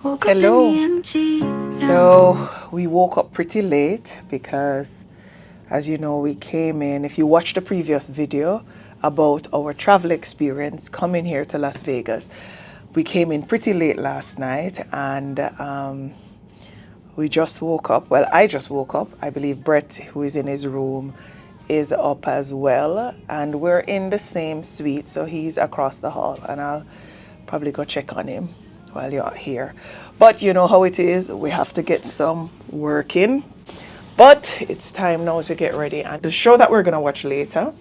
Hello. So we woke up pretty late because, as you know, we came in. If you watched the previous video about our travel experience coming here to Las Vegas, we came in pretty late last night and we just woke up. Well, I just woke up. I believe Brett, who is in his room, is up as well. And we're in the same suite, so he's across the hall. And I'll probably go check on him while you're here. But you know how it is. We have to get some work in. But it's time now to get ready. And the show that we're going to watch later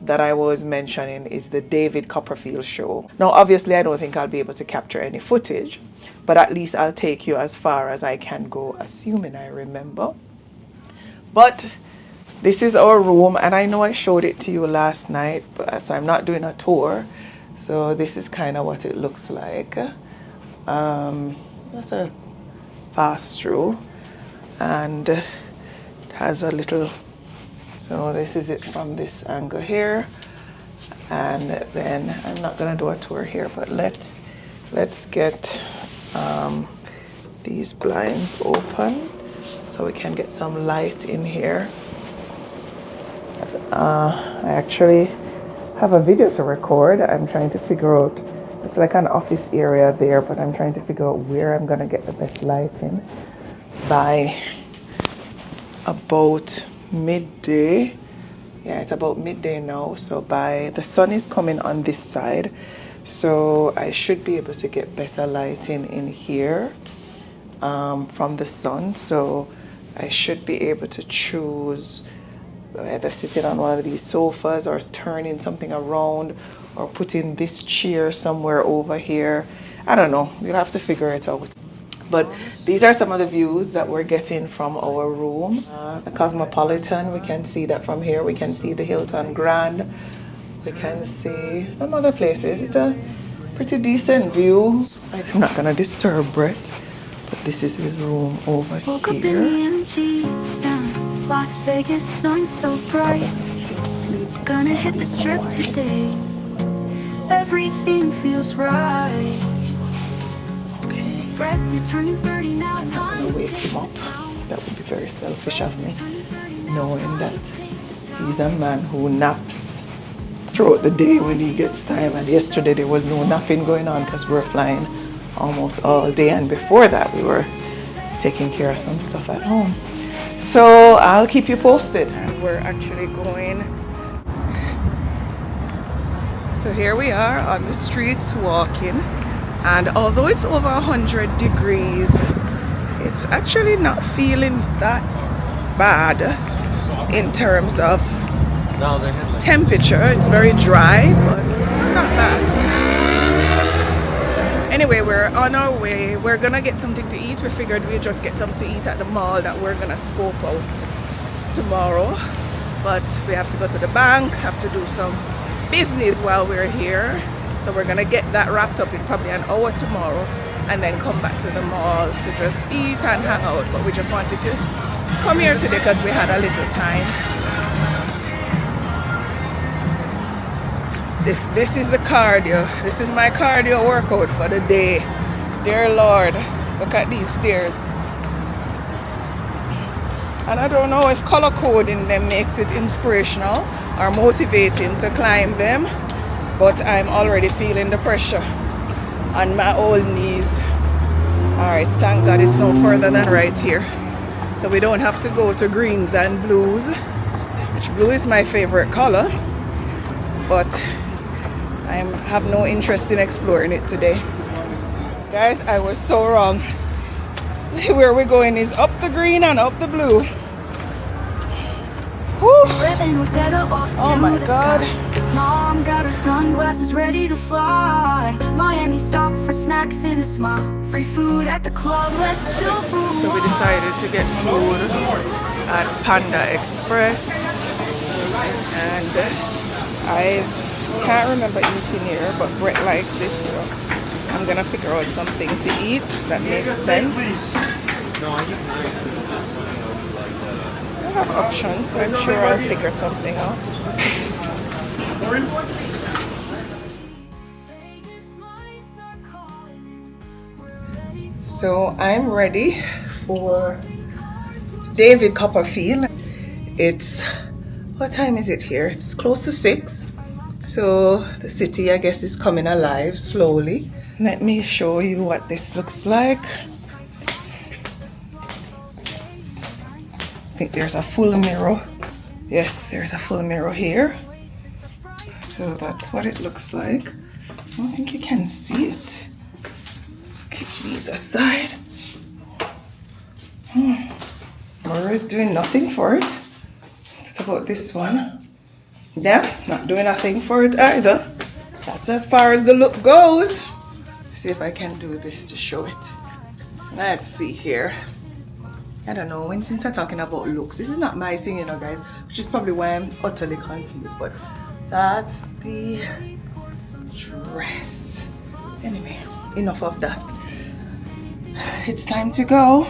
that I was mentioning is the David Copperfield show. Now, obviously, I don't think I'll be able to capture any footage, but at least I'll take you as far as I can go, assuming I remember. But this is our room, and I know I showed it to you last night, but so I'm not doing a tour. So this is kind of what it looks like. That's a pass-through, and it has a little. So this is it from this angle here, and then I'm not gonna do a tour here, but let's get these blinds open so we can get some light in here. I actually have a video to record. I'm trying to figure out, it's like an office area there, but I'm trying to figure out where I'm gonna get the best lighting by about midday. Yeah, it's about midday now, so the sun is coming on this side, so I should be able to get better lighting in here from the sun. So I should be able to choose either sitting on one of these sofas or turning something around or putting this chair somewhere over here. I don't know, we'll have to figure it out. But these are some of the views that we're getting from our room. The Cosmopolitan, we can see that from here. We can see the Hilton Grand. We can see some other places. It's a pretty decent view. I'm not gonna disturb Brett, but this is his room over here. Las Vegas sun so bright. Gonna hit the strip today. Everything feels right. Brett, you're turning 30 now. I'm not gonna wake him up. That would be very selfish of me, knowing that he's a man who naps throughout the day when he gets time. And yesterday there was no napping going on because we were flying almost all day, and before that we were taking care of some stuff at home. So I'll keep you posted. We're actually going. So here we are on the streets walking, and although it's over 100 degrees, it's actually not feeling that bad in terms of temperature. It's very dry, but it's not bad. Anyway, we're on our way. We're gonna get something to eat. We figured we'd just get something to eat at the mall that we're gonna scope out tomorrow. But we have to go to the bank, have to do some business while we're here. So we're gonna get that wrapped up in probably an hour tomorrow and then come back to the mall to just eat and hang out. But we just wanted to come here today because we had a little time. If this is the cardio, this is my cardio workout for the day. Dear Lord, look at these stairs. And I don't know if color coding them makes it inspirational or motivating to climb them, but I'm already feeling the pressure on my old knees. Alright, thank God it's no further than right here. So we don't have to go to greens and blues, which blue is my favorite color, but I have no interest in exploring it today. Guys, I was so wrong. Where we're going is up the green and up the blue. Oh my God. Mom got her sunglasses ready to fly. Miami stopped for snacks and a smile. Free food at the club, let's chill for a while. So we decided to get food at Panda Express. And I can't remember eating here, but Brett likes it, so I'm gonna figure out something to eat that makes sense. I have options, so I'm sure I'll figure something out. So I'm ready for David Copperfield. It's, what time is it here? It's close to 6. So the city, I guess, is coming alive slowly. Let me show you what this looks like. I think there's a full mirror. Yes, there's a full mirror here. So that's what it looks like. I don't think you can see it. Let's keep these aside. Mirror is doing nothing for it. It's about this one. Yeah, not doing nothing for it either. That's as far as the look goes. See if I can do this to show it. Let's see here. I don't know, since I'm talking about looks, this is not my thing, you know, guys, which is probably why I'm utterly confused, but that's the dress. Anyway, enough of that. It's time to go.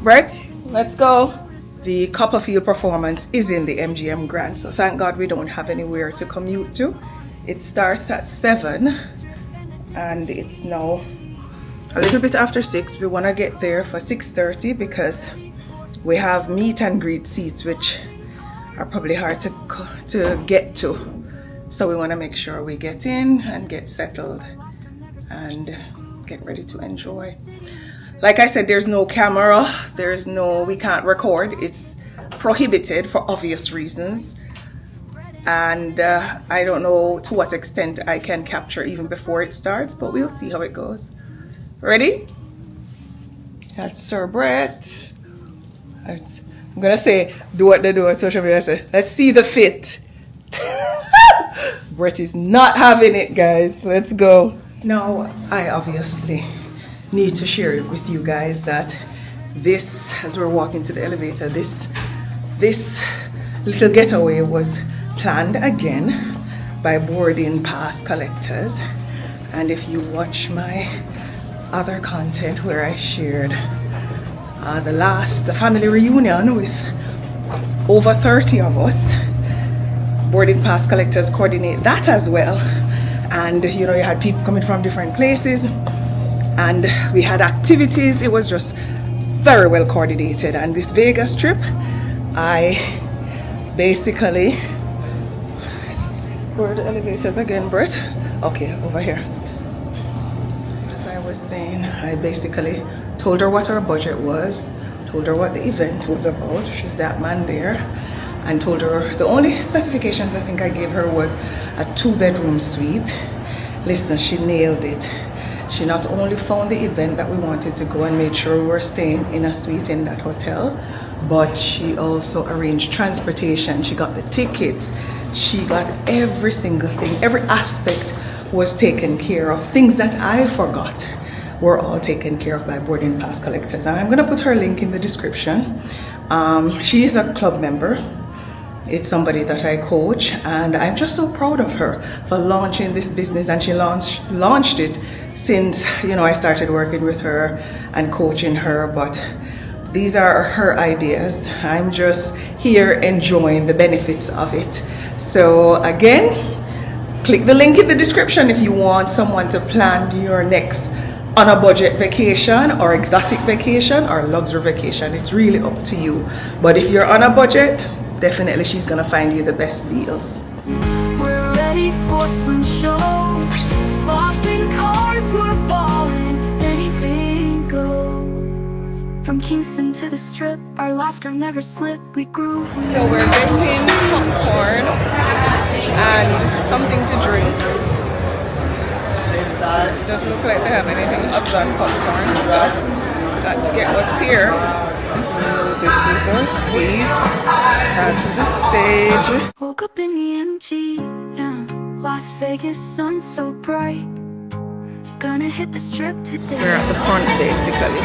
Brett, let's go. The Copperfield performance is in the MGM Grand, so thank God we don't have anywhere to commute to. It starts at 7 and it's now a little bit after 6. We want to get there for 6:30 because we have meet and greet seats which are probably hard to get to. So we want to make sure we get in and get settled and get ready to enjoy. Like I said, there's no camera, we can't record. It's prohibited for obvious reasons. And I don't know to what extent I can capture even before it starts, but we'll see how it goes. Ready? That's Sir Brett. I'm gonna say, do what they do on social media. Say, let's see the fit. Brett is not having it, guys. Let's go. Now, I obviously need to share it with you guys that this, as we're walking to the elevator, this little getaway was planned again by boarding pass collectors. And if you watch my other content where I shared the family reunion with over 30 of us, boarding pass collectors coordinate that as well. And you know, you had people coming from different places and we had activities. It was just very well coordinated. And this Vegas trip, I basically, where are the elevators again, Brett? Okay, over here. Was saying, I basically told her what our budget was, told her what the event was about, she's that man there, and told her the only specifications I think I gave her was a 2-bedroom suite. Listen, she nailed it. She not only found the event that we wanted to go and made sure we were staying in a suite in that hotel, but she also arranged transportation. She got the tickets, she got every single thing, every aspect was taken care of. Things that I forgot were all taken care of by boarding pass collectors. And I'm gonna put her link in the description. She is a club member. It's somebody that I coach, and I'm just so proud of her for launching this business. And she launched it since, you know, I started working with her and coaching her, but these are her ideas. I'm just here enjoying the benefits of it. So again, click the link in the description if you want someone to plan your next on a budget vacation or exotic vacation or luxury vacation. It's really up to you. But if you're on a budget, definitely she's gonna find you the best deals. We're ready for some shows. Slots and cards, we're balling. Anything goes. From Kingston to the Strip, our laughter never slipped. We groove. So we're getting popcorn and something to drink. It doesn't look like they have anything other than popcorn, so got to get what's here. So this is our seat. That's the stage. Woke up in the MGM, Las Vegas sun so bright. Gonna hit the Strip today. We're at the front basically.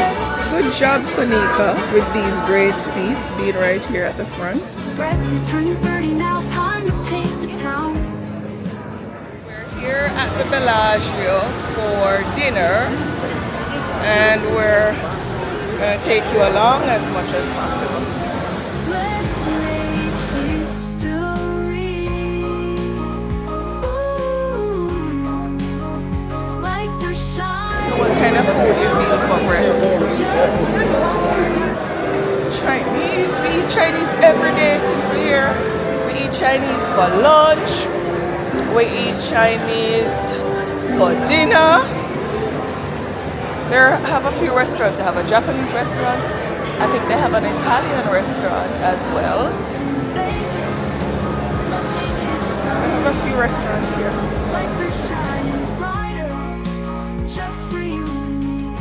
Good job, Sonika, with these great seats being right here at the front. Brett, you're turning 30 now, time to paint the town. We're here at the Bellagio for dinner, and we're gonna take you along as much as possible. Let's make history. Ooh, lights are shining. What kind of food you feel for breakfast? Chinese. We eat Chinese every day since we're here. We eat Chinese for lunch. We eat Chinese for dinner. There have a few restaurants. They have a Japanese restaurant. I think they have an Italian restaurant as well. They have a few restaurants here. Lights are shining brighter, just for you and me.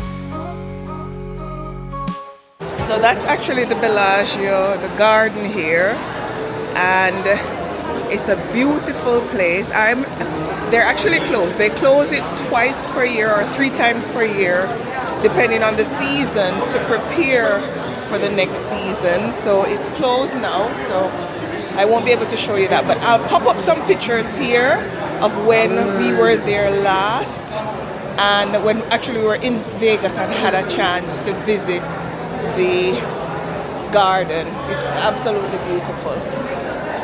So that's actually the Bellagio, the garden here, and it's a beautiful place. They're actually closed. They close it twice per year or 3 times per year, depending on the season, to prepare for the next season. So it's closed now, so I won't be able to show you that, but I'll pop up some pictures here of when we were there last, and when actually we were in Vegas and had a chance to visit the garden. It's absolutely beautiful.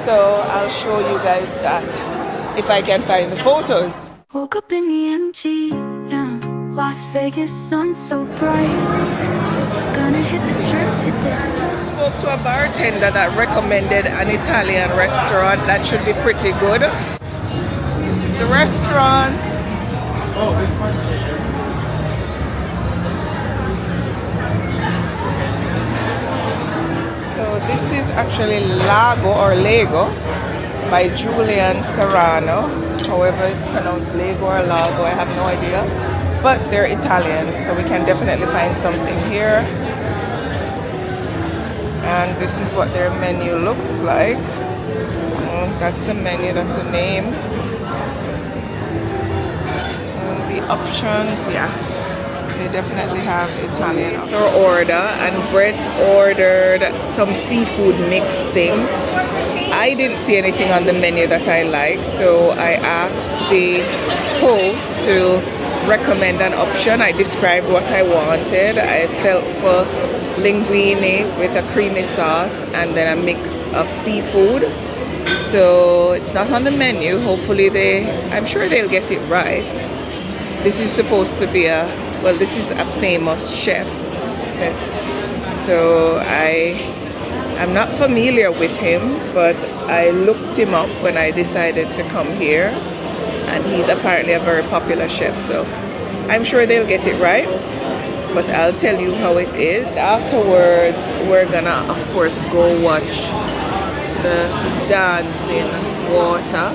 So I'll show you guys that if I can find the photos. Woke up in the MGM, Las Vegas sun so bright. Gonna hit the strip today. Spoke to a bartender that recommended an Italian restaurant that should be pretty good. This is the restaurant. So this is actually Lago or Lago by Julian Serrano. However it's pronounced Lago or Lago, I have no idea. But they're Italian, so we can definitely find something here. And this is what their menu looks like. That's the menu, that's the name. And the options, yeah, they definitely have Italian. Store order, and Brett ordered some seafood mix thing. I didn't see anything on the menu that I like, so I asked the host to recommend an option. I described what I wanted. I felt for linguine with a creamy sauce and then a mix of seafood. So it's not on the menu. Hopefully I'm sure they'll get it right. This is supposed to be this is a famous chef. So I'm not familiar with him, but I looked him up when I decided to come here, and he's apparently a very popular chef, so I'm sure they'll get it right. But I'll tell you how it is. Afterwards, we're gonna, of course, go watch the dancing water.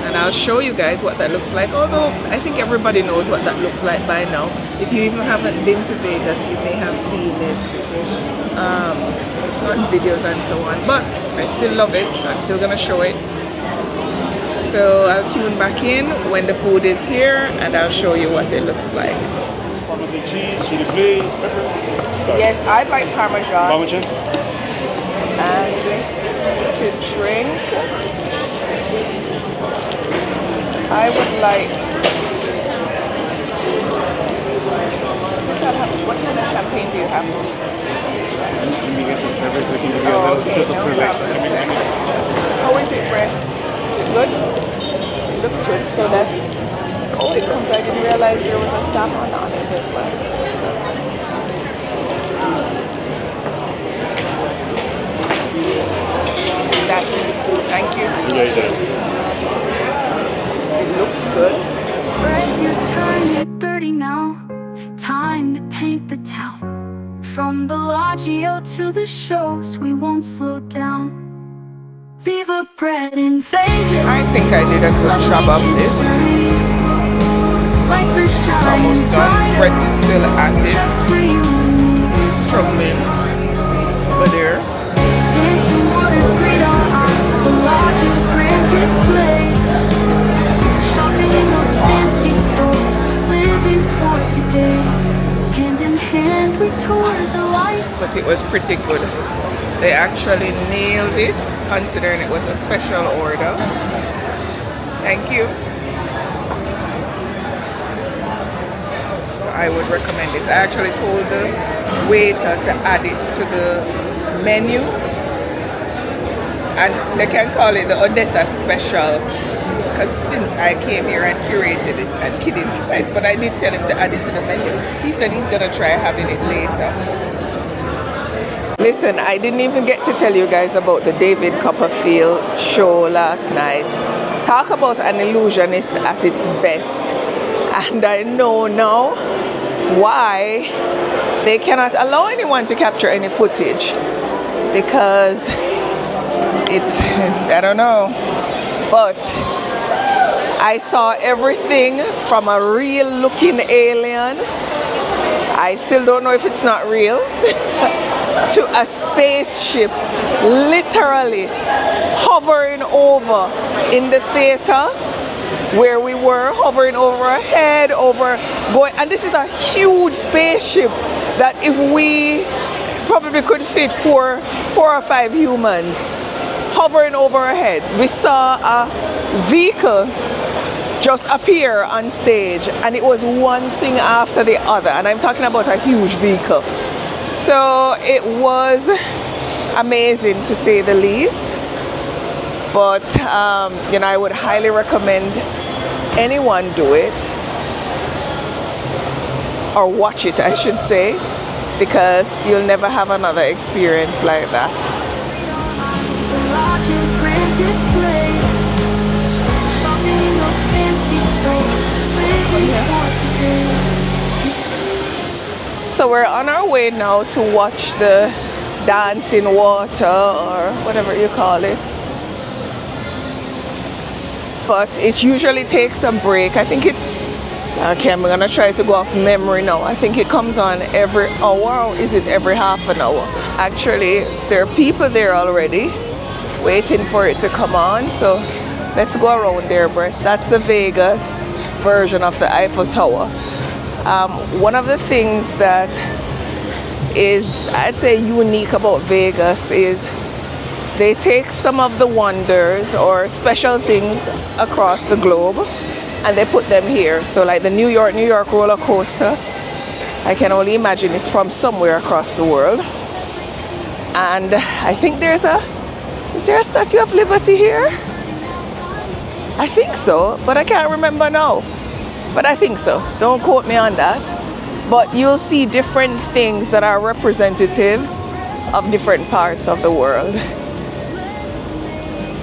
And I'll show you guys what that looks like. Although, I think everybody knows what that looks like by now. If you even haven't been to Vegas, you may have seen it on videos and so on. But I still love it, so I'm still gonna show it. So I'll tune back in when the food is here, and I'll show you what it looks like. Cheese, chili flakes, pepper. Yes, I'd like Parmesan. Parmesan. And to drink, I would like. What kind of champagne do you have? Let me get the service. We can give you a little Okay, bit of no select. problem. How is it, Brett? Good? It looks good. So that's. Oh, it comes. I didn't realize there was a salmon on it as well. That's it. Thank you. Yeah, yeah. It looks good. Break your turn at 30 now. Time to paint the town. From Bellagio to the shows, we won't slow down. Viva bread in Vegas. I think I did a good job of this. Lights are shining Almost done. Brett is still at it. just for you and me. He's struggling over there. Dancing waters greet our eyes. Bellagio's grand display. Shopping in those fancy stores. Living for today. Hand in hand we tore the light. But it was pretty good. They actually nailed it, considering it was a special order. Thank you. So I would recommend this. I actually told the waiter to add it to the menu, and they can call it the Odetta special because since I came here and curated it, I'm kidding you guys, but I did tell him to add it to the menu. He said he's gonna try having it later. Listen, I didn't even get to tell you guys about the David Copperfield show last night. Talk about an illusionist at its best. And I know now why they cannot allow anyone to capture any footage, because it's, I don't know, but I saw everything from a real looking alien, I still don't know if it's not real, to a spaceship literally hovering over in the theater where we were, hovering over our head, over going, and this is a huge spaceship that if we probably could fit four or five humans hovering over our heads. We saw a vehicle just appear on stage, and it was one thing after the other, and I'm talking about a huge vehicle. So it was amazing to say the least, but you know, I would highly recommend anyone do it, or watch it I should say, because you'll never have another experience like that. So we're on our way now to watch the dancing water, or whatever you call it. But it usually takes a break. I think it, okay, I'm gonna try to go off memory now. I think it comes on every hour, or is it every half an hour? Actually, there are people there already waiting for it to come on, so let's go around there, Brett. That's the Vegas version of the Eiffel Tower. One of the things that is, I'd say, unique about Vegas is they take some of the wonders or special things across the globe and they put them here. So like the New York roller coaster, I can only imagine it's from somewhere across the world. And I think is there a Statue of Liberty here? I think so, but I can't remember now. But I think so. Don't quote me on that. But you'll see different things that are representative of different parts of the world.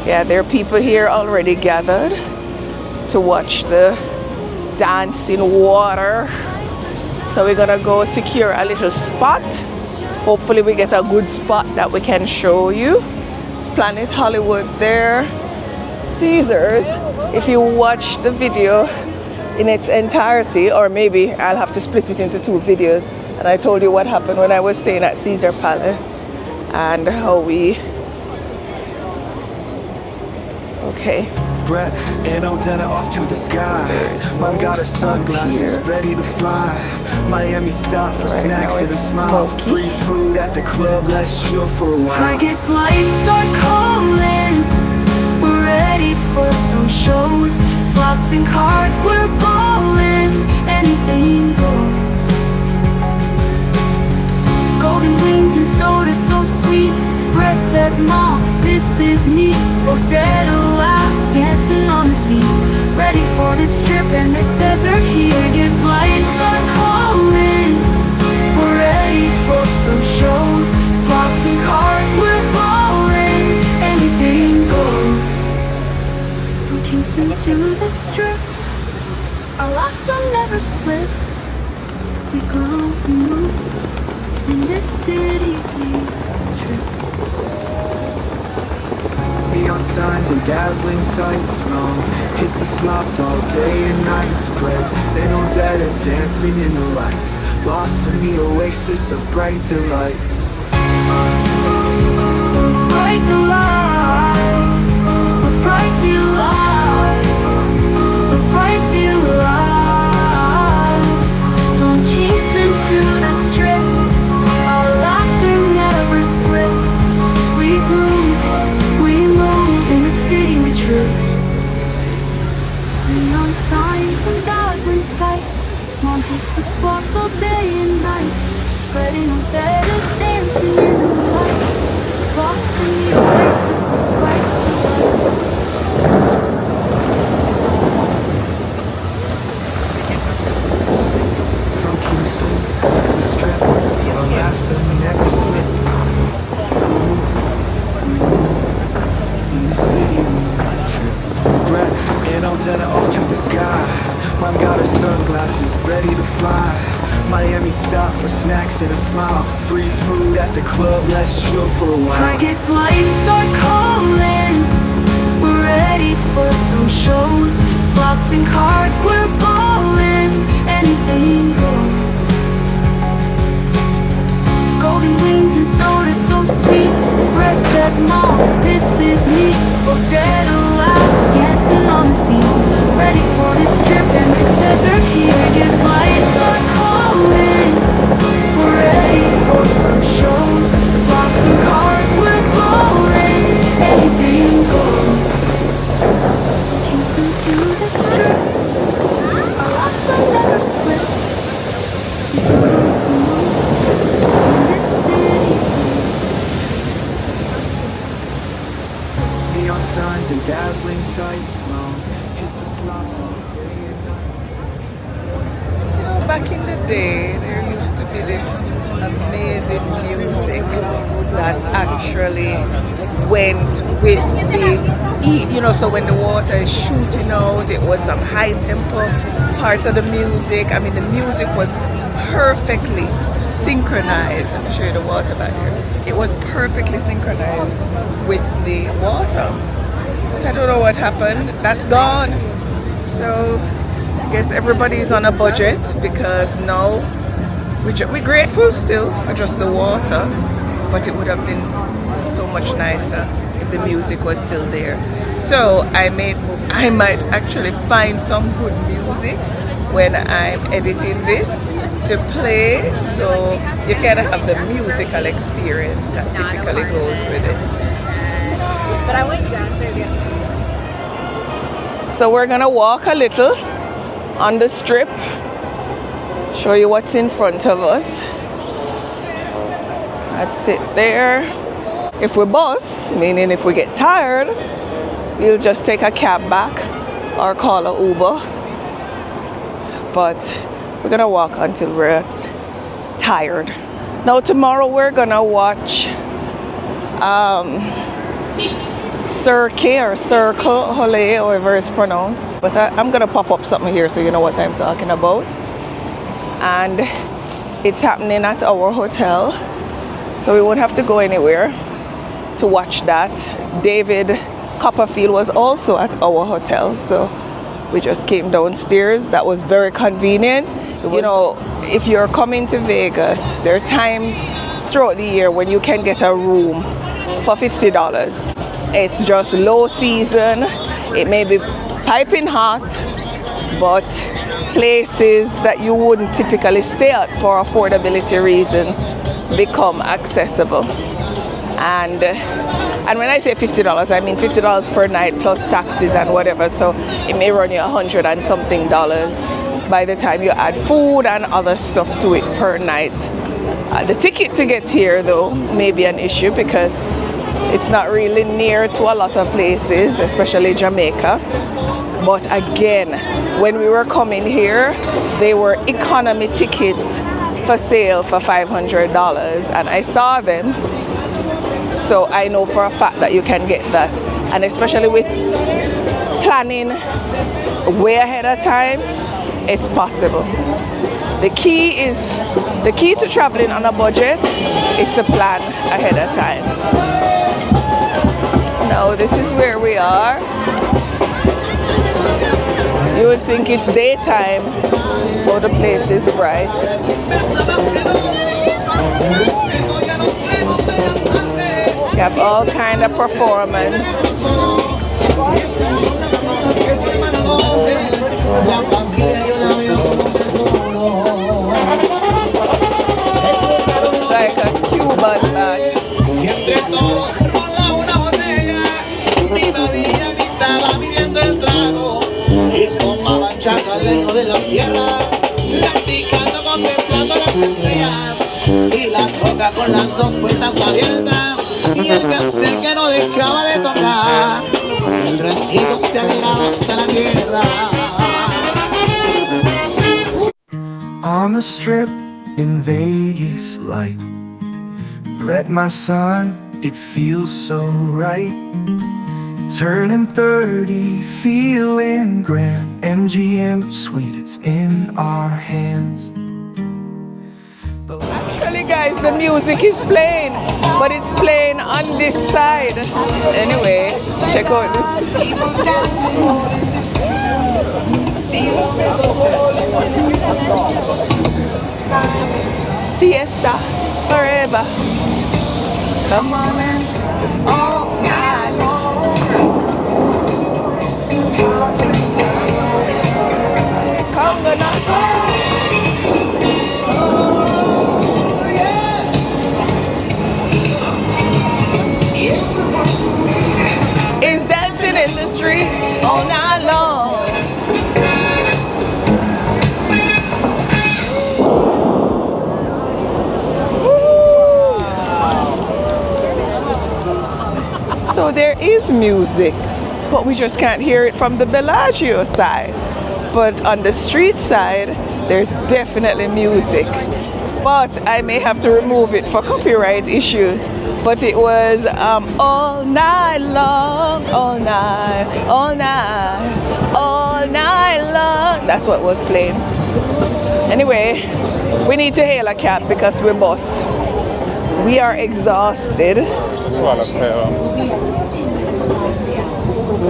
Yeah, there are people here already gathered to watch the dancing water. So we're gonna go secure a little spot. Hopefully we get a good spot that we can show you. It's Planet Hollywood there. Caesars, if you watch the video in its entirety, or maybe I'll have to split it into two videos, and I told you what happened when I was staying at Caesar Palace and how we, okay. Brett and Odetta off to the sky. Mom got her sunglasses ready to fly. Miami stop for Right snacks now and a it's smile. smoky. Free food at the club, let's chill for a while. Vegas lights are calling. We're ready for some shows. Slots and cards, we're balling. Anything goes. Golden wings and soda so sweet. Brett says, Mom, this is neat. Odetta laughs, dancing on the feet. Ready for the strip and the desert heat. Vegas lights are calling. We're ready for some shows. Slots and cards, we're balling. Anything goes. From Kingston to the strip, our laughter never slip. We grow, we move. In this city we trip. Neon signs and dazzling sights. Mom hits the slots all day and night. Brett and Odetta dancing in the lights. Lost in the oasis of bright delights. Bright delights, the bright delights, the bright delights. From Kingston to the strip, our laughter never slip. We groove, we move, in the city we trip. Neon signs and dazzling sights. Mom hits the slots all day and night. Brett and Odetta dancing in the lights. Lost in the oasis of bright delights. Miami style for snacks and a smile. Free food at the club, let's chill for a while. Vegas lights are calling. We're ready for some shows. Slots and cards, we're balling. Anything goes. Golden wings and soda so sweet. Brett says, Mom, this is me. Dead laughs, dancing on the field. Ready for the strip and the desert heat. Vegas lights are calling. We're ready for some shows. Slots and cards, we're balling. Anything goes. Kingston to the strip. Our lives will never slip. In this city. Neon signs and dazzling sights. Mom hits the slots all day and night. You know, back in the day, there used to be this amazing music that actually went with the heat, you know, so when the water is shooting out, it was some high tempo parts of the music. I mean, the music was perfectly synchronized. Let me show you the water back here. It was perfectly synchronized with the water. So I don't know what happened. That's gone. So I guess everybody's on a budget because now we're grateful still for just the water, but it would have been so much nicer if the music was still there. So I might actually find some good music when I'm editing this to play, so you can have the musical experience that typically goes with it. But I went downstairs yesterday. So we're gonna walk a little on the strip, show you what's in front of us. That's it there. If we bus, meaning if we get tired, we'll just take a cab back or call an Uber. But we're gonna walk until we're tired. Now tomorrow we're gonna watch Circle, however it's pronounced. But I'm gonna pop up something here so you know what I'm talking about. And it's happening at our hotel, so we won't have to go anywhere to watch that. David Copperfield was also at our hotel, so we just came downstairs. That was very convenient. You know, if you're coming to Vegas, there are times throughout the year when you can get a room for $50. It's just low season. It may be piping hot, but places that you wouldn't typically stay at for affordability reasons become accessible. And when I say $50, I mean $50 per night plus taxes and whatever. So it may run you $100 and something by the time you add food and other stuff to it per night. The ticket to get here though may be an issue because it's not really near to a lot of places, especially Jamaica. But again, when we were coming here, they were economy tickets for sale for $500, and I saw them. So I know for a fact that you can get that, and especially with planning way ahead of time, it's possible. The key to traveling on a budget is to plan ahead of time. Now this is where we are. You would think it's daytime, but the place is bright. You have all kind of performance. Like a Cuban band. Y tomaba chacaleño de la sierra, platicando, contemplando las estrellas, y la coca con las dos puertas abiertas, y el cassette que no dejaba de tocar. El ranchito se alegraba hasta la tierra. On the strip in Vegas light, Brett, my son, it feels so right. Turning 30, feeling grand. MGM suite, it's in our hands. guys, the music is playing, but it's playing on this side. Anyway, check out this. Fiesta forever. Come on man. All night long. Come on now. Is dancing in the street all night long. So there is music, but we just can't hear it from the Bellagio side. But on the street side, there's definitely music. But I may have to remove it for copyright issues. But it was all night long, all night, all night, all night long. That's what was playing. Anyway, we need to hail a cab because we're boss. We are exhausted.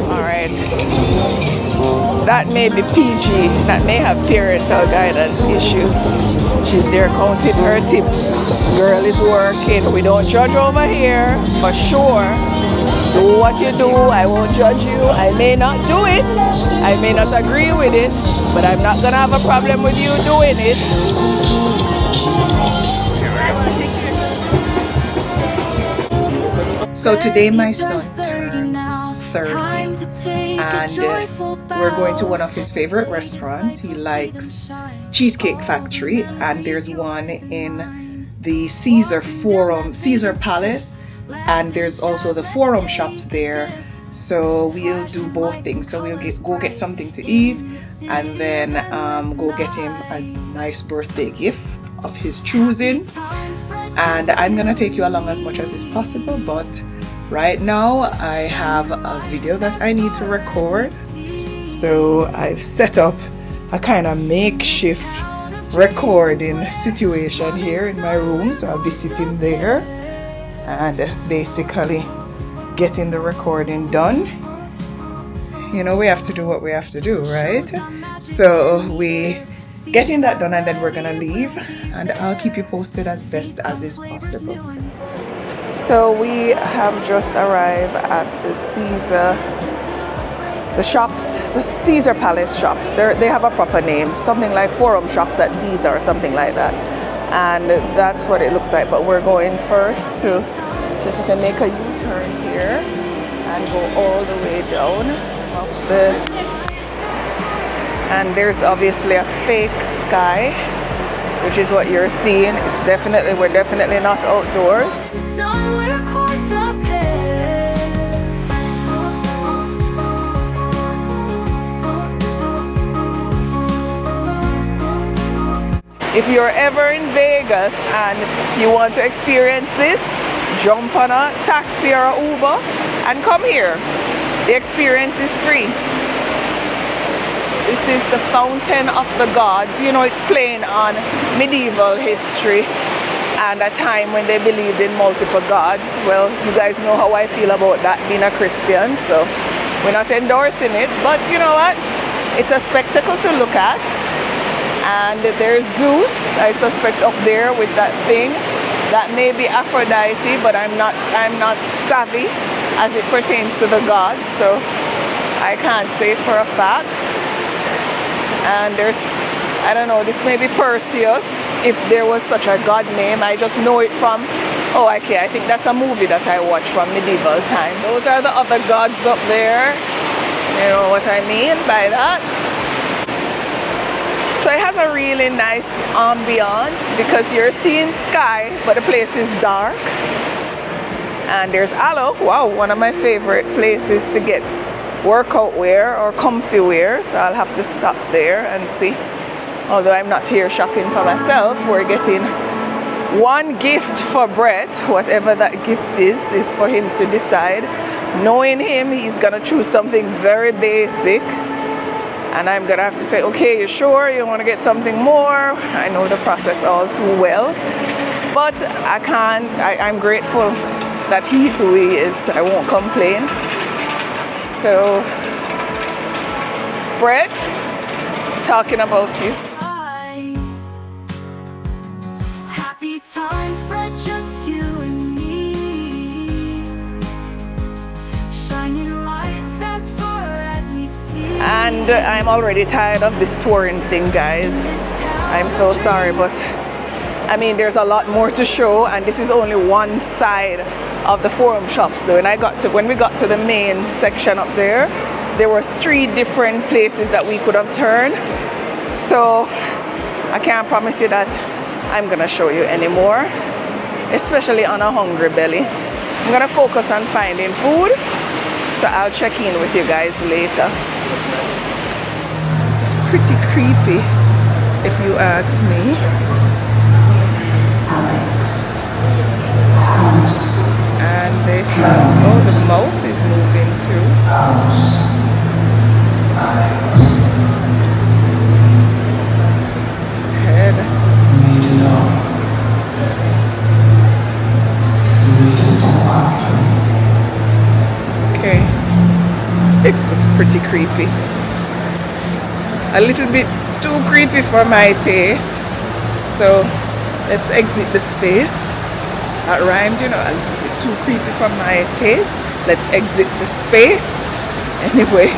Alright. That may be PG. That may have parental guidance issues. She's there counting her tips. Girl is working. We don't judge over here, for sure. Do what you do. I won't judge you. I may not do it. I may not agree with it, but I'm not gonna have a problem with you doing it. So today my son turns 30 and we're going to one of his favorite restaurants. He likes Cheesecake Factory, and there's one in the Caesar Palace, and there's also the Forum shops there. So we'll do both things. So we'll go get something to eat and then go get him a nice birthday gift of his choosing. And I'm gonna take you along as much as is possible, but right now I have a video that I need to record. So I've set up a kind of makeshift recording situation here in my room. So I'll be sitting there and basically getting the recording done. You know, we have to do what we have to do, right? So we getting that done and then we're gonna leave, and I'll keep you posted as best as is possible. So we have just arrived at the Caesar Palace shops. They have a proper name, something like Forum Shops at Caesar or something like that. And that's what it looks like. But we're going first to just to make a U-turn here and go all the way down up the. And there's obviously a fake sky, which is what you're seeing. We're definitely not outdoors. If you're ever in Vegas and you want to experience this, jump on a taxi or an Uber and come here. The experience is free. This is the Fountain of the Gods. You know, it's playing on medieval history and a time when they believed in multiple gods. Well, you guys know how I feel about that being a Christian, so we're not endorsing it, but you know what? It's a spectacle to look at. And there's Zeus, I suspect, up there with that thing. That may be Aphrodite, but I'm not savvy as it pertains to the gods, so I can't say for a fact. And there's, I don't know, this may be Perseus, if there was such a god name. I just know it from, oh, okay, I think that's a movie that I watched from medieval times. Those are the other gods up there. You know what I mean by that? So it has a really nice ambiance because you're seeing sky, but the place is dark. And there's Aloe, wow, one of my favorite places to get workout wear or comfy wear. So I'll have to stop there and see. Although I'm not here shopping for myself, we're getting one gift for Brett. Whatever that gift is for him to decide. Knowing him, he's gonna choose something very basic. And I'm gonna have to say, okay, you sure you want to get something more? I know the process all too well. But I can't, I'm grateful that he's who he is. I won't complain. So, Brett, talking about you. Happy times, Brett, just you and me. Shining lights as far as we see. And I'm already tired of this touring thing, guys. I'm so sorry, but I mean, there's a lot more to show, and this is only one side of the forum shops. Though, when we got to the main section up there were 3 different places that we could have turned. So I can't promise you that I'm gonna show you anymore, especially on a hungry belly. I'm gonna focus on finding food, so I'll check in with you guys later. It's pretty creepy, if you ask me. And this, oh, the mouth is moving too. Head. Okay. This looks pretty creepy. A little bit too creepy for my taste. So let's exit the space. That rhymed, you know, a little bit too creepy for my taste. Let's exit the space. Anyway,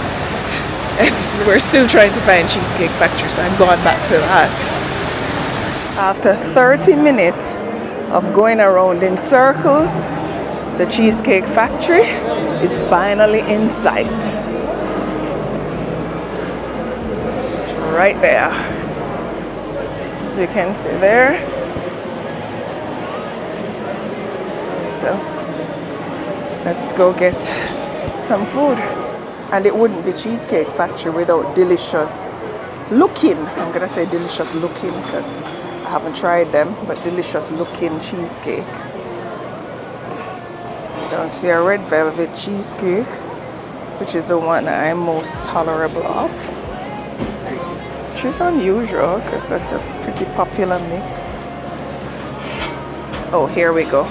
we're still trying to find Cheesecake Factory, so I'm going back to that. After 30 minutes of going around in circles, the Cheesecake Factory is finally in sight. It's right there. As you can see there. So let's go get some food. And it wouldn't be Cheesecake Factory without delicious looking, I'm gonna say delicious looking because I haven't tried them, but delicious looking cheesecake. Don't see a red velvet cheesecake, which is the one I'm most tolerable of. Which is unusual because that's a pretty popular mix. Oh, here we go.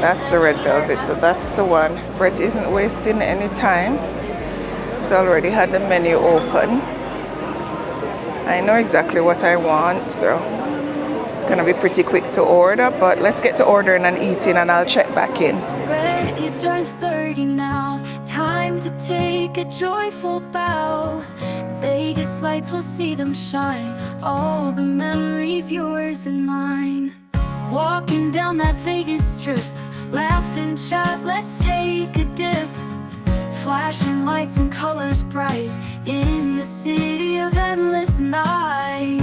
That's the red velvet, so that's the one. Brett isn't wasting any time. He's already had the menu open. I know exactly what I want, so it's gonna be pretty quick to order, but let's get to ordering and eating and I'll check back in. Brett, you turned 30 now. Time to take a joyful bow. Vegas lights, will see them shine. All the memories, yours and mine. Walking down that Vegas strip, laugh and chat, let's take a dip. Flashing lights and colors bright in the city of endless night.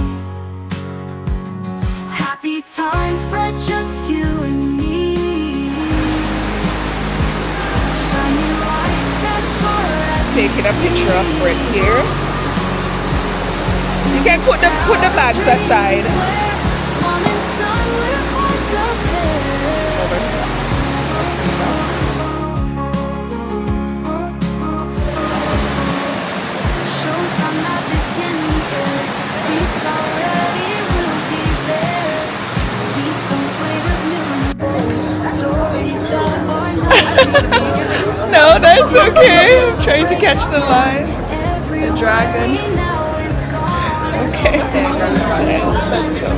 Happy times, Brett, just you and me. Shining lights as far as Taking a picture of Brett here. You can put the bags aside. No, that's okay. I'm trying to catch the line. The dragon. Okay. Let's go.